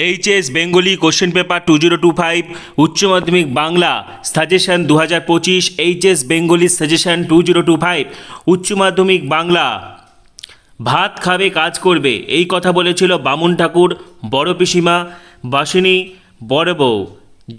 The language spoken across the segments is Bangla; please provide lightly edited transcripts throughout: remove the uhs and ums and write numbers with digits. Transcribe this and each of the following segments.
এইচএস বেঙ্গলি কোশ্চেন পেপার 2025 উচ্চ মাধ্যমিক Bangla suggestion 2025 HS Bengali suggestion 2025 উচ্চ মাধ্যমিক বাংলা। ভাত খাবে কাজ করবে এই কথা বলেছিল বামুন ঠাকুর, বড় পিসিমা, বাসিনী, বড় বউ।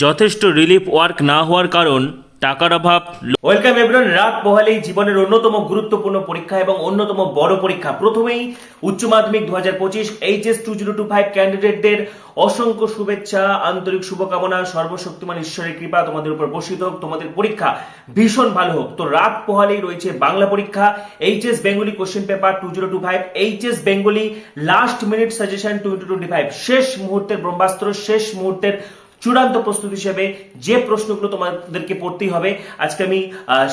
যথেষ্ট রিলিফ ওয়ার্ক না হওয়ার কারণ টাকার অভাব। Welcome everyone. রাত পোহালেই জীবনের অন্যতম গুরুত্বপূর্ণ পরীক্ষা এবং অন্যতম বড় পরীক্ষা। প্রথমেই উচ্চ মাধ্যমিক 2025 এইচএস 2025 ক্যান্ডিডেটদের অসংখ্য শুভেচ্ছা, আন্তরিক শুভকামনা। সর্বশক্তিমান ঈশ্বরের কৃপা তোমাদের উপর বর্ষিত হোক, তোমাদের পরীক্ষা ভীষণ ভালো হোক। তো রাত পোহালেই রয়েছে বাংলা পরীক্ষা, HS Bengali question paper 2025, HS Bengali last minute suggestion 2025। শেষ মুহূর্তের ব্রহ্মাস্ত্র, শেষ মুহূর্তের চূড়ান্ত প্রস্তুতি হিসেবে যে প্রশ্নগুলো তোমাদেরকে পড়তেই হবে আজকে আমি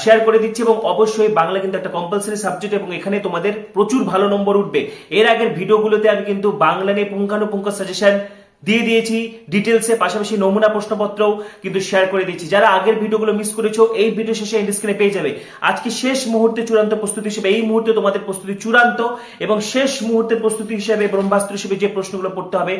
শেয়ার করে দিচ্ছি। এবং অবশ্যই বাংলা কিন্তু একটা কম্পালসারি সাবজেক্ট এবং এখানে তোমাদের প্রচুর ভালো নম্বর উঠবে। এর আগের ভিডিওগুলোতে আমি কিন্তু বাংলা নিয়ে পুঙ্খানুপুঙ্খ সাজেশন দিয়ে দিয়েছি ডিটেলসে, পাশাপাশি নমুনা প্রশ্নপত্রও কিন্তু শেয়ার করে দিয়েছি। যারা আগের ভিডিওগুলো মিস করেছো এই ভিডিও শেষে এন্ড স্ক্রিনে পেয়ে যাবে। আজকে শেষ মুহূর্তে চূড়ান্ত প্রস্তুতি হিসেবে, এই মুহূর্তে তোমাদের প্রস্তুতি চূড়ান্ত এবং শেষ মুহূর্তের প্রস্তুতি হিসেবে ব্রহ্মাস্ত্র হিসেবে যে প্রশ্নগুলো পড়তে হবে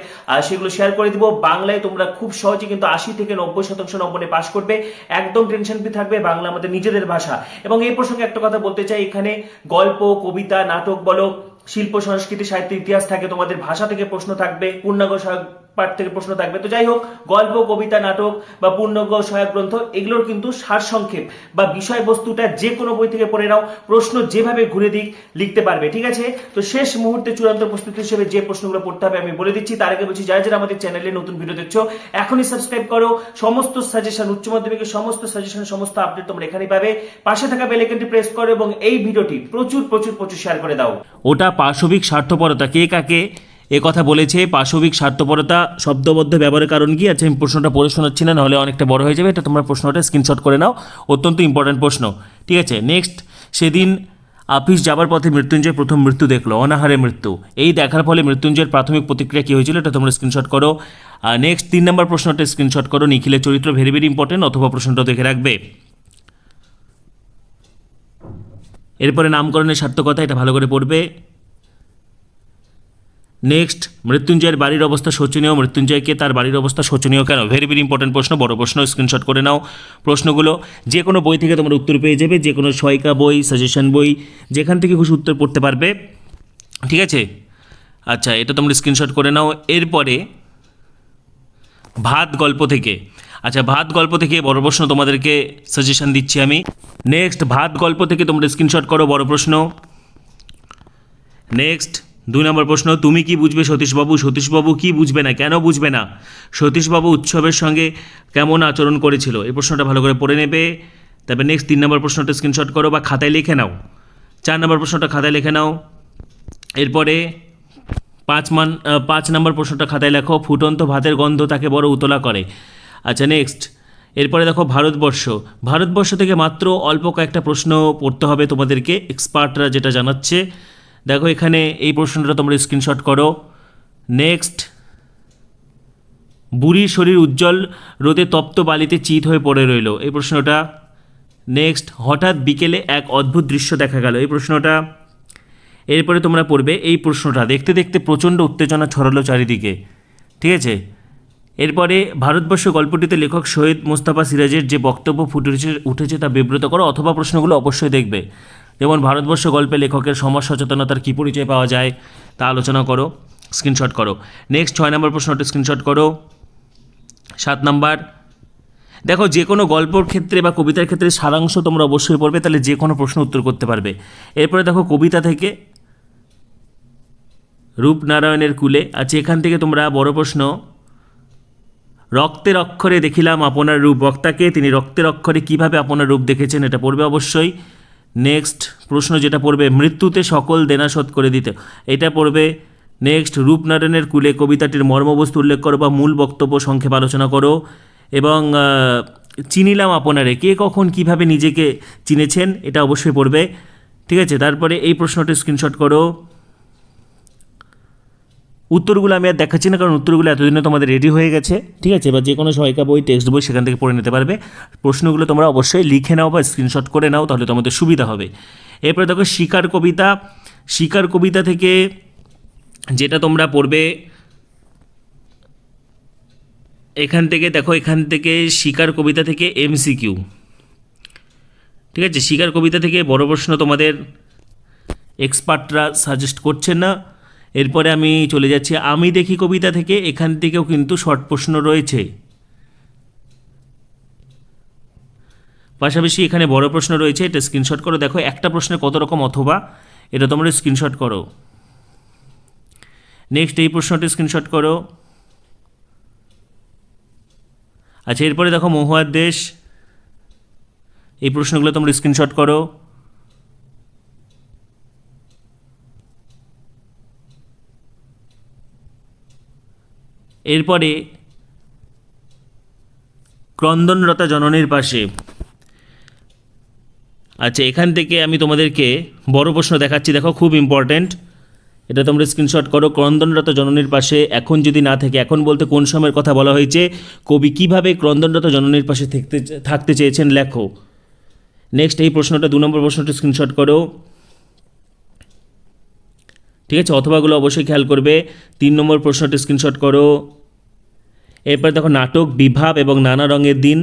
সেগুলো শেয়ার করে দিব। বাংলায় তোমরা খুব সহজে কিন্তু 80 থেকে 90% নম্বরে পাস করবে, একদম টেনশন ফ্রি থাকবে। বাংলা আমাদের নিজেদের ভাষা। এবং এই প্রসঙ্গে একটা কথা বলতে চাই, এখানে গল্প, কবিতা, নাটক বলো, শিল্প, সংস্কৃতি, সাহিত্য, ইতিহাস থাকে, তোমাদের ভাষা থেকে প্রশ্ন থাকবে, পূর্ণাঙ্গ সহায়ক পাঠ থেকে প্রশ্ন থাকবে। তো যাই হোক, গল্প, কবিতা, নাটক বা পূর্ণাঙ্গ সহায়ক গ্রন্থ এগুলোর কিন্তু সারসংক্ষেপ বা বিষয়বস্তুটা যে কোনো বই থেকে পড়ে নাও, প্রশ্ন যেভাবে ঘুরে দিক লিখতে পারবে, ঠিক আছে? তো শেষ মুহূর্তে চূড়ান্ত প্রস্তুতি হিসেবে যে প্রশ্নগুলো পড়তে হবে আমি বলে দিচ্ছি। তার আগে বলছি, যারা যারা আমাদের চ্যানেলে নতুন ভিডিও দেখছো এখনই সাবস্ক্রাইব করো। সমস্ত সাজেশন, উচ্চ মাধ্যমিকের সমস্ত সাজেশন, সমস্ত আপডেট তোমরা এখানেই পাবে। পাশে থাকা বেল আইকনটি প্রেস করো এবং এই ভিডিওটি প্রচুর প্রচুর প্রচুর শেয়ার করে দাও। ওটা পাশবিক স্বার্থপরতা, কে কাকে এ কথা বলেছে? পাশবিক স্বার্থপরতা শব্দবদ্ধ ব্যবহারের কারণ কি? আচ্ছা, আমি প্রশ্নটা পড়ে শোনাচ্ছি না, নাহলে অনেকটা বড় হয়ে যাবে। এটা তোমরা প্রশ্নটা স্ক্রিনশট করে নাও, অত্যন্ত ইম্পর্টেন্ট প্রশ্ন, ঠিক আছে? নেক্সট, সেদিন আপিস যাবার পথে মৃত্যুঞ্জয় প্রথম মৃত্যু দেখলো, অনাহারে মৃত্যু। এই দেখার ফলে মৃত্যুঞ্জয়ের প্রাথমিক প্রতিক্রিয়া কী হয়েছিল? এটা তোমরা স্ক্রিনশট করো। নেক্সট 3 নম্বর প্রশ্নটা স্ক্রিনশট করো। নিখিলের চরিত্র ভেরি ভেরি ইম্পর্টেন্ট, অথবা প্রশ্নটা দেখে রাখবে। এরপরে নামকরণের সার্থকতা, এটা ভালো করে পড়বে। নেক্সট, মৃত্যুঞ্জয়ের বাড়ির অবস্থা শোচনীয়, মৃত্যুঞ্জয়কে তার বাড়ির অবস্থা শোচনীয় কেন? ভেরি ভেরি ইম্পর্টেন্ট প্রশ্ন, বড় প্রশ্ন, স্ক্রিনশট করে নাও। প্রশ্নগুলো যে কোনো বই থেকে তোমরা উত্তর পেয়ে যাবে, যে কোনো সহায়িকা বই, সাজেশন বই, যেখান থেকে খুশি উত্তর পড়তে পারবে, ঠিক আছে? আচ্ছা, এটা তোমরা স্ক্রিনশট করে নাও। এরপরে ভাত গল্প থেকে, আচ্ছা ভাত গল্প থেকে বড় প্রশ্ন তোমাদেরকে সাজেশন দিচ্ছি আমি। নেক্সট, ভাত গল্প থেকে তোমরা স্ক্রিনশট করো, বড় প্রশ্ন। নেক্সট 2 নম্বর প্রশ্ন, তুমি কি বুঝবে সতীশবাবু? সতীশবাবু কি বুঝবে না, কেন বুঝবে না? সতীশবাবু উৎসবের সঙ্গে কেমন আচরণ করেছিল? এই প্রশ্নটা ভালো করে পড়ে নেবে। তবে নেক্সট 3 নম্বর প্রশ্নটা স্ক্রিনশট করো বা খাতায় লিখে নাও। 4 নম্বর প্রশ্নটা খাতায় লিখে নাও। এরপরে 5 নম্বর প্রশ্নটা খাতায় লেখো, ফুটন্ত ভাতের গন্ধ তাকে বড় উতলা করে। আচ্ছা, নেক্সট, এরপরে দেখো ভারতবর্ষ। ভারতবর্ষ থেকে মাত্র অল্প কয়েকটা প্রশ্ন পড়তে হবে তোমাদেরকে, এক্সপার্টরা যেটা জানাচ্ছে। দেখো এখানে এই প্রশ্নটা তোমরা স্ক্রিনশট করো। নেক্সট, বুড়ির শরীর উজ্জ্বল রোদে তপ্ত বালিতে চিত হয়ে পড়ে রইল, এই প্রশ্নটা। নেক্সট, হঠাৎ বিকেলে এক অদ্ভুত দৃশ্য দেখা গেল, এই প্রশ্নটা। এরপরে তোমরা পড়বে এই প্রশ্নটা, দেখতে দেখতে প্রচণ্ড উত্তেজনা ছড়ালো চারিদিকে, ঠিক আছে? এরপরে ভারতবর্ষ গল্পটিতে লেখক সৈয়দ মোস্তফা সিরাজের যে বক্তব্য ফুটে উঠেছে তা বিব্রত করো, অথবা প্রশ্নগুলো অবশ্যই দেখবে। যেমন ভারতবর্ষ গল্পে লেখকের সমাজ সচেতনতার কী পরিচয় পাওয়া যায় তা আলোচনা করো, স্ক্রিনশট করো। নেক্সট 6 নম্বর প্রশ্নটা স্ক্রিনশট করো। 7 নম্বর, দেখো যে কোনো গল্পর ক্ষেত্রে বা কবিতার ক্ষেত্রে সারাংশ তোমরা অবশ্যই পড়বে, তাহলে যে কোনো প্রশ্ন উত্তর করতে পারবে। এরপরে দেখো কবিতা থেকে রূপনারায়ণের কুলে, আচ্ছা এখান থেকে তোমরা বড় প্রশ্ন, রক্তের অক্ষরে দেখিলাম আপনার রূপ, বক্তাকে তিনি রক্তের অক্ষরে কিভাবে আপনার রূপ দেখেছেন, এটা পড়বে অবশ্যই। নেক্সট প্রশ্ন যেটা পড়বে, মৃত্যুতে সকল দেনা শোধ করে দিতে, এটা পড়বে। নেক্সট, রূপনারায়ণের কুলে কবিতাটির মর্মবস্তু উল্লেখ করো বা মূল বক্তব্য সংক্ষেপ আলোচনা করো। এবং চিনিলাম আপনারে, কে কখন কিভাবে নিজেকে চিনেছেন, এটা অবশ্যই পড়বে, ঠিক আছে? তারপরে এই প্রশ্নটি স্ক্রিনশট করো। উত্তরগুলো আমি আর দেখাচ্ছি না, কারণ উত্তরগুলো এতদিনে তোমাদের রেডি হয়ে গেছে, ঠিক আছে? বা যে কোনো সহায়িকা বই, টেক্সট বই সেখান থেকে পড়ে নিতে পারবে। প্রশ্নগুলো তোমরা অবশ্যই লিখে নাও বা স্ক্রিনশট করে নাও, তাহলে তোমাদের সুবিধা হবে। এরপরে দেখো শিকার কবিতা। শিকার কবিতা থেকে যেটা তোমরা পড়বে, এখান থেকে দেখো, এখান থেকে শিকার কবিতা থেকে এমসিকিউ, ঠিক আছে। শিকার কবিতা থেকে বড় প্রশ্ন তোমাদের এক্সপার্টরা সাজেস্ট করছেন না। এরপরে আমি চলে যাচ্ছি আমি দেখি কবিতা থেকে, এখান থেকেও কিন্তু শর্ট প্রশ্ন রয়েছে। পাশাপাশি এখানে বড় প্রশ্ন রয়েছে, এটা স্ক্রিনশট করো। দেখো একটা প্রশ্নে কত রকম অথবা, এটা তোমরা স্ক্রিনশট করো। নেক্সট এই প্রশ্নটি স্ক্রিনশট করো। আচ্ছা, এরপরে দেখো মহুয়ার দেশ, এই প্রশ্নগুলো তোমরা স্ক্রিনশট করো। এরপরে ক্রন্দনরতা জননীর পাশে, আচ্ছা এখান থেকে আমি তোমাদেরকে বড় প্রশ্ন দেখাচ্ছি, দেখো খুব ইম্পর্ট্যান্ট, এটা তোমরা স্ক্রিনশট করো। ক্রন্দনরত জননীর পাশে এখন যদি না থাকে, এখন বলতে কোন সময়ের কথা বলা হয়েছে, কবি কিভাবে ক্রন্দনরত জননীর পাশে থাকতে চেয়েছেন লেখো। নেক্সট এই প্রশ্নটা 2 নম্বর প্রশ্নটা স্ক্রিনশট করো, ঠিক আছে। অথবাগুলো অবশ্যই খেয়াল করবে। 3 নম্বর প্রশ্নটা স্ক্রিনশট করো। এরপর দেখো নাটক, বিভাব এবং নানা রঙের দিন।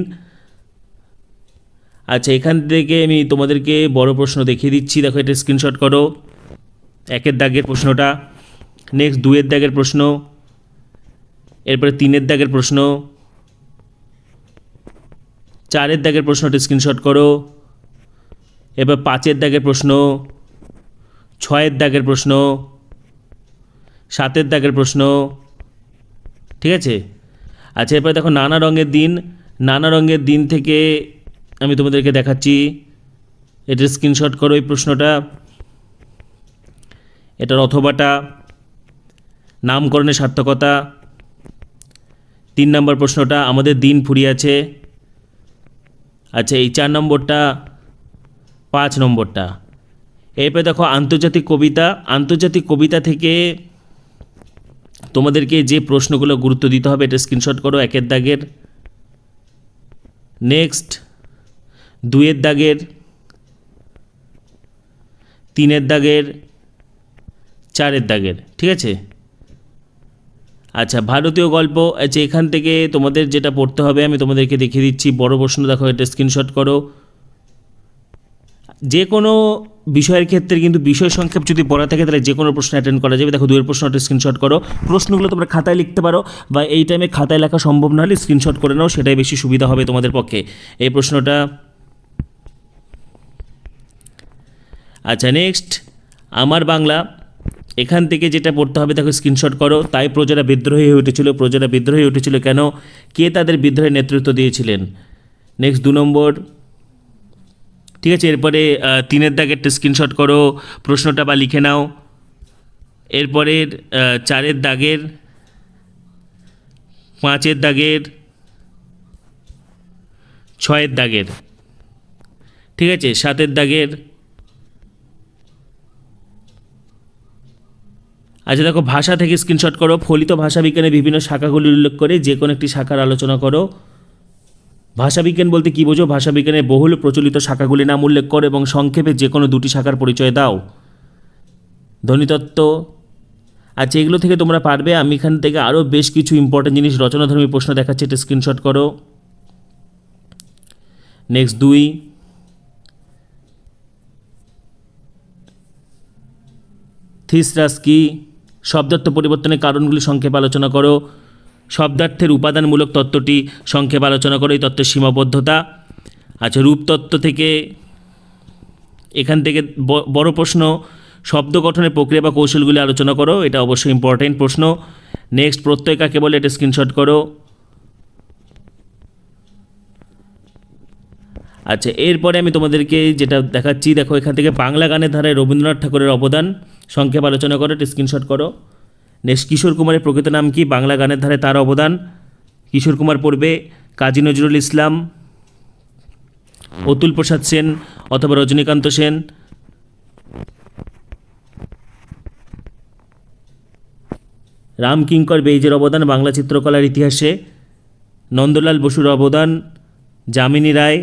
আচ্ছা, এখান থেকে আমি তোমাদেরকে বড় প্রশ্ন দেখিয়ে দিচ্ছি, দেখো এটা স্ক্রিনশট করো। 1 দাগের প্রশ্নটা, নেক্সট 2 দাগের প্রশ্ন, এরপরে 3 দাগের প্রশ্ন, 4 দাগের প্রশ্নটা স্ক্রিনশট করো। এবার 5 দাগের প্রশ্ন, 6 দাগের প্রশ্ন, 7 দাগের প্রশ্ন, ঠিক আছে। আচ্ছা, এরপরে দেখো নানা রঙের দিন, নানা রঙের দিন থেকে আমি তোমাদেরকে দেখাচ্ছি, এটা স্ক্রিনশট করো এই প্রশ্নটা। এটার অথবাটা নামকরণের সার্থকতা। 3 নম্বর প্রশ্নটা আমাদের দিন ফুরিয়েছে। আচ্ছা, এই 4 নম্বরটা, 5 নম্বরটা। এরপরে দেখো আন্তর্জাতিক কবিতা, আন্তর্জাতিক কবিতা থেকে তোমাদেরকে যে প্রশ্নগুলো গুরুত্ব দিতে হবে, এটা স্ক্রিনশট করো 1 দাগের, নেক্সট 2 দাগের, 3 দাগের, 4 দাগের, ঠিক আছে। আচ্ছা, ভারতীয় গল্প, আচ্ছা এখান থেকে তোমাদের যেটা পড়তে হবে আমি তোমাদেরকে দেখিয়ে দিচ্ছি। বড় প্রশ্ন দেখো, এটা স্ক্রিনশট করো। যে কোনো বিষয়ের ক্ষেত্রে কিন্তু বিষয় সংক্ষেপ যদি পড়া থাকে তাহলে যে কোনো প্রশ্ন অ্যাটেন্ড করা যাবে। দেখো 2 প্রশ্নটা স্ক্রিনশট করো। প্রশ্নগুলো তোমরা খাতায় লিখতে পারো, বা এই টাইমে খাতায় লেখা সম্ভব না হলে স্ক্রিনশট করে নাও, সেটাই বেশি সুবিধা হবে তোমাদের পক্ষে। এই প্রশ্নটা, আচ্ছা নেক্সট আমার বাংলা, এখান থেকে যেটা পড়তে হবে দেখো স্ক্রিনশট করো। তাই প্রজারা বিদ্রোহী হয়ে উঠেছিল, প্রজারা বিদ্রোহী উঠেছিল কেন, কে তাদের বিদ্রোহের নেতৃত্ব দিয়েছিলেন। নেক্সট 2 নম্বর, ঠিক আছে। এরপরে 3 দাগেরটা স্ক্রিনশট করো প্রশ্নটা বা লিখে নাও। এরপরের 4 দাগের, 5 দাগের, 6 দাগের, ঠিক আছে, 7 দাগের। আচ্ছা দেখো ভাষা থেকে স্ক্রিনশট করো। ফলিত ভাষাবিজ্ঞানের বিভিন্ন শাখাগুলি উল্লেখ করে যে কোনো একটি শাখার আলোচনা করো। ভাষাবিজ্ঞান বলতে কী বোঝো, ভাষাবিজ্ঞানের বহুল প্রচলিত শাখাগুলি নাম উল্লেখ করো এবং সংক্ষেপে যে কোনো 2টি শাখার পরিচয় দাও। ধ্বনিতত্ত্ব, আচ্ছা এগুলো থেকে তোমরা পারবে। আমি এখান থেকে আরও বেশ কিছু ইম্পর্টেন্ট জিনিস রচনাধর্মী প্রশ্ন দেখাচ্ছি, এটা স্ক্রিনশট করো। নেক্সট 2, থিসরাস কি, শব্দার্থ পরিবর্তনের কারণগুলি সংক্ষেপে আলোচনা করো। শব্দার্থের উপাদানমূলক তত্ত্বটি সংক্ষেপে আলোচনা করো, এই তত্ত্বের সীমাবদ্ধতা। আচ্ছা রূপতত্ত্ব থেকে, এখান থেকে বড় প্রশ্ন, শব্দ গঠনের প্রক্রিয়া বা কৌশলগুলি আলোচনা করো, এটা অবশ্যই ইম্পর্টেন্ট প্রশ্ন। নেক্সট প্রত্যয় কাকে বলে, এটা স্ক্রিনশট করো। আচ্ছা এরপরে আমি তোমাদেরকে যেটা দেখাচ্ছি, দেখো এখান থেকে বাংলা গানের ধারায় রবীন্দ্রনাথ ঠাকুরের অবদান সংক্ষেপে আলোচনা করো, এটা স্ক্রিনশট করো। নেক্সট কিশোর কুমারের প্রকৃত নাম কি, বাংলা গানের ধারায় তার অবদান। কিশোর কুমার পড়বে কাজী নজরুল ইসলাম, অতুল প্রসাদ সেন অথবা রজনীকান্ত সেন। রামকিঙ্কর বেইজের অবদান বাংলা চিত্রকলার ইতিহাসে। নন্দলাল বসুর অবদান, যামিনী রায়।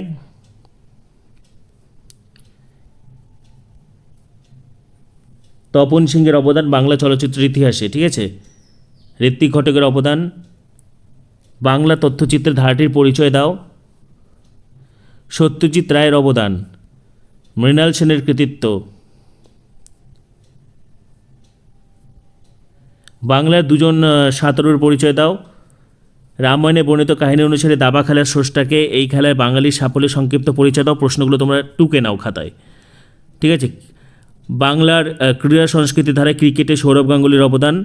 তপন সিংয়ের অবদান বাংলা চলচ্চিত্রের ইতিহাসে, ঠিক আছে। ঋত্বিক ঘটকের অবদান, বাংলা তথ্যচিত্রের ধারাটির পরিচয় দাও। সত্যজিৎ রায়ের অবদান, মৃণাল সেনের কৃতিত্ব। বাংলার দুজন সাঁতারুর পরিচয় দাও। রামায়ণে বর্ণিত কাহিনী অনুসারে দাবা খেলার স্রষ্টাকে, এই খেলায় বাঙালির সাফল্যের সংক্ষিপ্ত পরিচয় দাও। প্রশ্নগুলো তোমরা টুকে নাও খাতায়, ঠিক আছে। বাংলার ক্রীড়া সংস্কৃতি ধারায় ক্রিকেটে সৌরভ গাঙ্গুলির অবদান।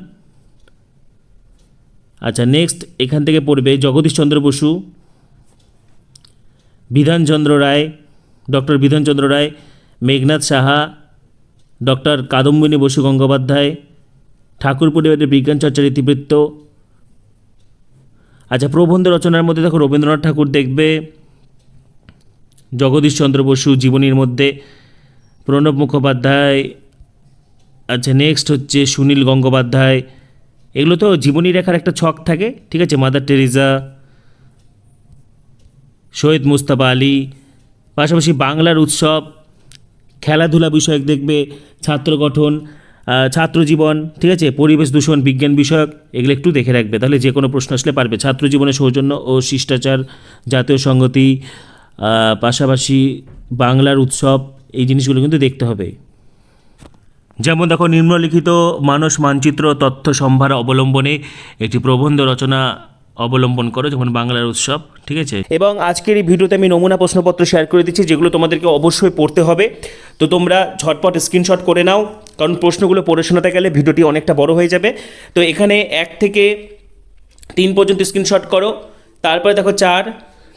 আচ্ছা, নেক্সট এখান থেকে পড়বে জগদীশচন্দ্র বসু, বিধানচন্দ্র রায়, ডক্টর বিধানচন্দ্র রায়, মেঘনাদ সাহা, ডক্টর কাদম্বিনী বসু গঙ্গোপাধ্যায়, ঠাকুর পরিবারের বিজ্ঞান চর্চার ইতিবৃত্ত। আচ্ছা, প্রবন্ধ রচনার মধ্যে দেখো রবীন্দ্রনাথ ঠাকুর দেখবে, জগদীশচন্দ্র বসু জীবনীর মধ্যে প্রণব মুখোপাধ্যায়। আচ্ছা, নেক্সট হচ্ছে সুনীল গঙ্গোপাধ্যায়। এগুলো তো জীবনী রেখার একটা ছক থাকে, ঠিক আছে। মাদার টেরিজা, শহীদ মুস্তাফা আলী। পাশাপাশি বাংলার উৎসব, খেলাধুলা বিষয়ক দেখবে, ছাত্র গঠন, ছাত্রজীবন, ঠিক আছে, পরিবেশ দূষণ, বিজ্ঞান বিষয়ক, এগুলো একটু দেখে রাখবে, তাহলে যে কোনো প্রশ্ন আসলে পারবে। ছাত্রজীবনে সৌজন্য ও শিষ্টাচার, জাতীয় সংগতি, পাশাপাশি বাংলার উৎসব, এই জিনিসগুলো কিন্তু দেখতে হবে। যেমন দেখো, নিম্নলিখিত মানস মানচিত্র তথ্য সম্ভার অবলম্বনে একটি প্রবন্ধ রচনা অবলম্বন করো, যেমন বাংলার উৎসব, ঠিক আছে। এবং আজকের এই ভিডিওতে আমি নমুনা প্রশ্নপত্র শেয়ার করে দিচ্ছি, যেগুলো তোমাদেরকে অবশ্যই পড়তে হবে। তো তোমরা ঝটপট স্ক্রিনশট করে নাও, কারণ প্রশ্নগুলো পড়ে শোনাতে গেলে ভিডিওটি অনেকটা বড় হয়ে যাবে। তো এখানে 1 থেকে 3 পর্যন্ত স্ক্রিনশট করো, তারপরে দেখো 4,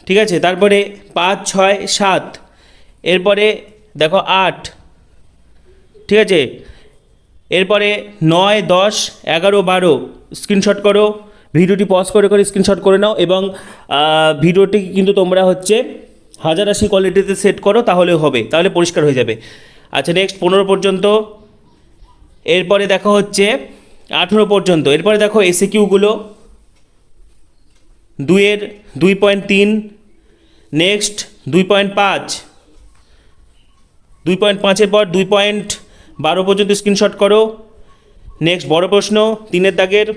ঠিক আছে, তারপরে 5, 6, 7, এরপরে দেখো 8, ঠিক আছে, এরপরে 9, 10, 11, 12 স্ক্রিনশট করো। ভিডিওটি পজ করে করে স্ক্রিনশট করে নাও, এবং ভিডিওটি কিন্তু তোমরা হচ্ছে 1080 কোয়ালিটিতে সেট করো, তাহলে হবে, তাহলে পরিষ্কার হয়ে যাবে। আচ্ছা, নেক্সট 15 পর্যন্ত, এরপরে দেখো হচ্ছে 18 পর্যন্ত, এরপরে দেখো এসিকিউগুলো 2-এর 2.3, নেক্সট 2.5, 2.5-এর পর 2.12 পর্যন্ত স্ক্রিনশট করো। নেক্সট বড় প্রশ্ন 3-এর দাগের,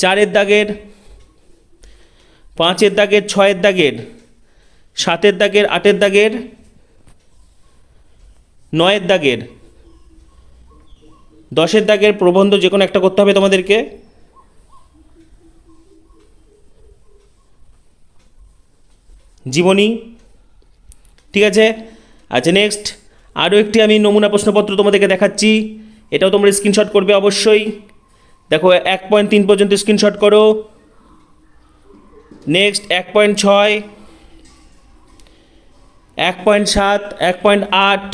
4-এর দাগের, 5-এর দাগের, 6-এর দাগের, 7-এর দাগের, 8-এর দাগের, 9-এর দাগের, 10-এর দাগের প্রবন্ধ যে কোনো একটা করতে হবে তোমাদেরকে। জীবনী, ঠিক আছে। আচ্ছা, নেক্সট আরও একটি আমি নমুনা প্রশ্নপত্র তোমাদেরকে দেখাচ্ছি, এটাও তোমরা স্ক্রিনশট করবে অবশ্যই। দেখো 1.3 পর্যন্ত স্ক্রিনশট করো। নেক্সট 1.6, 1.7, 1.8,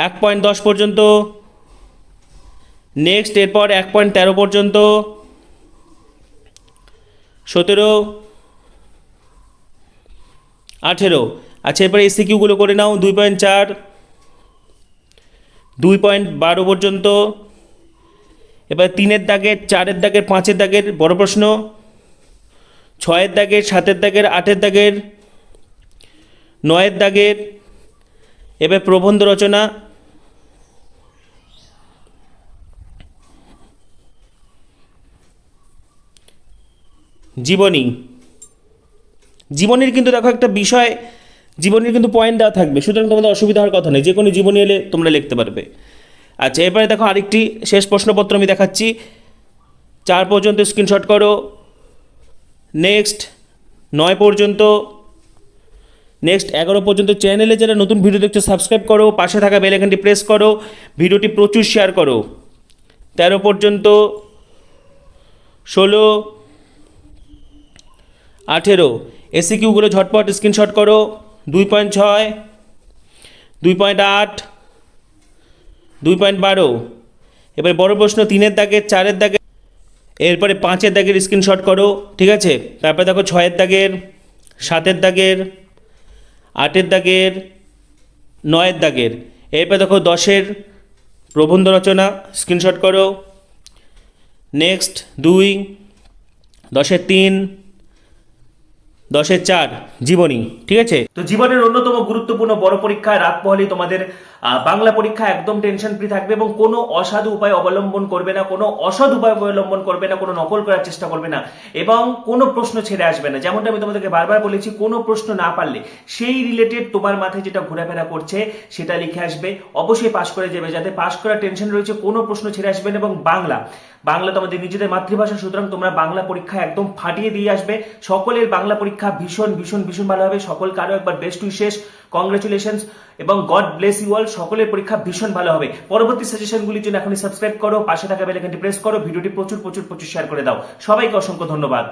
1.10 পর্যন্ত। নেক্সট এরপর 1.13 পর্যন্ত, 17, 18। আচ্ছা, এরপরে এসিকিউগুলো করে নাও। 2.4, 2.12 পর্যন্ত। এবার 3-এর দাগের, 4-এর দাগের, 5-এর দাগের বড় প্রশ্ন, 6-এর দাগের, 7-এর দাগের, 8-এর দাগের, 9-এর দাগের। এবার প্রবন্ধ রচনা, জীবনী। জীবনীর কিন্তু দেখো একটা বিষয়, জীবনীর কিন্তু পয়েন্ট দেওয়া থাকবে, সুতরাং তোমাদের অসুবিধা হওয়ার কথা নেই, যে কোনো জীবনী এলে তোমরা লিখতে পারবে। আচ্ছা, এরপরে দেখো আরেকটি শেষ প্রশ্নপত্র আমি দেখাচ্ছি, 4 পর্যন্ত স্ক্রিনশট করো। নেক্সট 9 পর্যন্ত, নেক্সট 11 পর্যন্ত। চ্যানেলে যারা নতুন ভিডিও দেখছো সাবস্ক্রাইব করো, পাশে থাকা বেল আইকনটি প্রেস করো, ভিডিওটি প্রচুর শেয়ার করো। 13 পর্যন্ত, 16, 18। এসিকিউগুলো ঝটপট স্ক্রিনশট করো। 2.6, 2.8, 2.12। এবার বড় প্রশ্ন 3-এর দাগের, 4-এর দাগের, এরপরে 5-এর দাগের স্ক্রিনশট করো, ঠিক আছে। তারপরে দেখো 6-এর দাগের, 7-এর দাগের, 8-এর দাগের, 9-এর দাগের। এরপরে দেখো 10-এর প্রবন্ধ রচনা, স্ক্রিনশট করো। নেক্সট 2, 10-এর 3, 10-4 জীবনী, ঠিক আছে। তো জীবনের অন্যতম গুরুত্বপূর্ণ বড় পরীক্ষা রাত পোহালেই তোমাদের বাংলা পরীক্ষা, একদম টেনশন ফ্রি থাকবে এবং কোনো অসাধু উপায় অবলম্বন করবে না, কোনো অসৎ উপায় অবলম্বন করবে না, কোনো নকল করার চেষ্টা করবে না এবং কোনো প্রশ্ন ছেড়ে আসবে না। যেমনটা আমি তোমাদেরকে বারবার বলেছি, কোনো প্রশ্ন না পারলে সেই রিলেটেড তোমার মাথায় যেটা ঘোরাফেরা করছে সেটা লিখে আসবে, অবশ্যই পাশ করে যাবে। যাতে পাশ করার টেনশন রয়েছে, কোনো প্রশ্ন ছেড়ে আসবে না। এবং বাংলা তোমাদের নিজেদের মাতৃভাষা, সুতরাং তোমরা বাংলা পরীক্ষা একদম ফাটিয়ে দিয়ে আসবে। সকলের বাংলা পরীক্ষা ভীষণ ভীষণ ভীষণ ভালো হবে। সকলকে আরো একবার বেস্ট উইশেস, কংগ্রেচুলেশনস এবং গড ব্লেস ইউ অল। সকলের পরীক্ষা ভীষণ ভালো হবে। পরবর্তী সাজেশনগুলির জন্য এখনই সাবস্ক্রাইব করো, পাশে থাকা বেল আইকনটি প্রেস করো, ভিডিওটি প্রচুর প্রচুর প্রচুর শেয়ার করে দাও। সবাইকে অসংখ্য ধন্যবাদ।